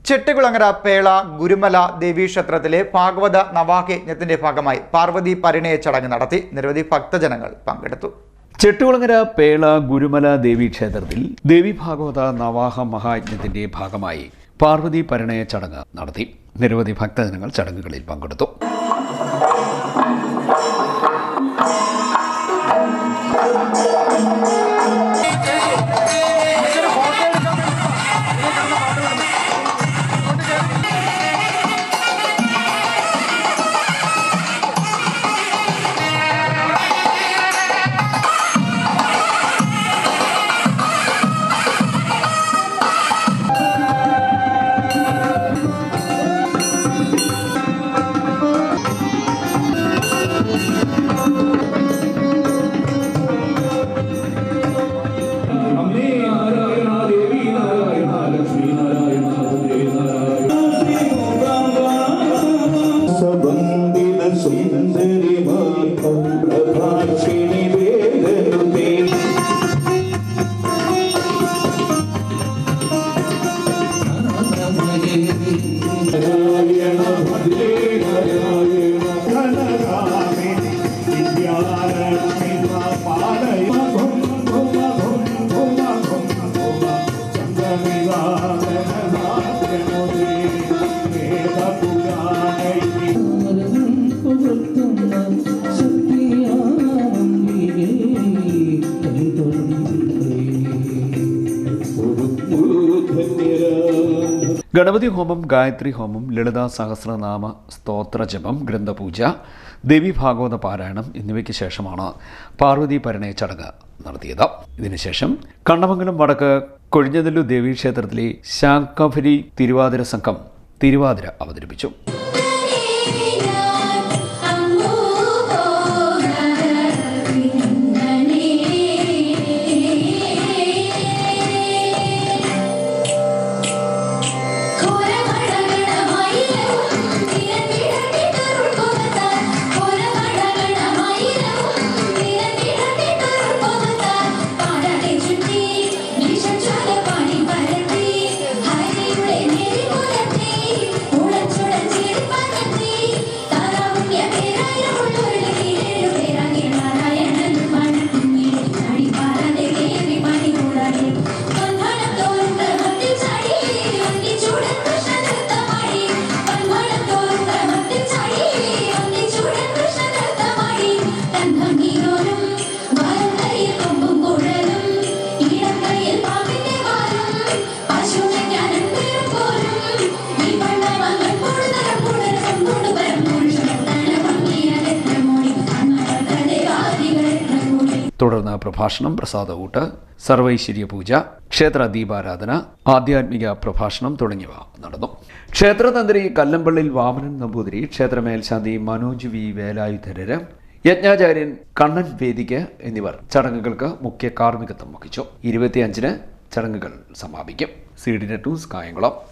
ചെട്ടികുളങ്ങര പേള ഗുരുമല ദേവീക്ഷേത്രത്തിലെ ഭാഗവത നവാഹയജ്ഞത്തിന്റെ ഭാഗമായി പാർവതി പരിണയ ചടങ്ങ് നടത്തി. നിരവധി ഭക്തജനങ്ങൾ പങ്കെടുത്തു. ചെട്ടികുളങ്ങര പേള ഗുരുമല ദേവീക്ഷേത്രത്തിൽ ദേവി ഭാഗവത നവാഹ മഹായജ്ഞത്തിന്റെ ഭാഗമായി പാർവതി പരിണയ ചടങ്ങ് നടത്തി. നിരവധി ഭക്തജനങ്ങൾ ചടങ്ങുകളിൽ പങ്കെടുത്തു. ഗണപതി ഹോമം, ഗായത്രി ഹോമം, ലളിതാ സഹസ്രനാമ സ്തോത്രജപം, ഗ്രന്ഥപൂജ, ദേവി ഭാഗവത പാരായണം എന്നിവയ്ക്ക് ശേഷമാണ് പാർവതി പരിണയ ചടങ്ങ് നടത്തിയത്. ഇതിനുശേഷം കണ്ണമംഗലം വടക്ക് കൊഴിഞ്ഞനെല്ലൂർ ദേവീക്ഷേത്രത്തിലെ ശാഖഭരി തിരുവാതിര സംഘം തിരുവാതിര അവതരിപ്പിച്ചു. തുടർന്ന് പ്രഭാഷണം, പ്രസാദകൂട്ട്, സർവൈശ്വര്യ പൂജ, ക്ഷേത്ര ദീപാരാധന, ആധ്യാത്മിക പ്രഭാഷണം തുടങ്ങിയവ നടന്നു. ക്ഷേത്രതന്ത്രി കല്ലമ്പള്ളിൽ വാമനൻ നമ്പൂതിരി, ക്ഷേത്ര മേൽശാന്തി മനോജ് വി വേലായുധരര്, യജ്ഞാചാര്യൻ കണ്ണൻ വേദിക്ക് എന്നിവർ ചടങ്ങുകൾക്ക് മുഖ്യ കാർമ്മികത്വം വഹിച്ചു. 25-ന് ചടങ്ങുകൾ സമാപിക്കും. CDNet news, Kayamkulam.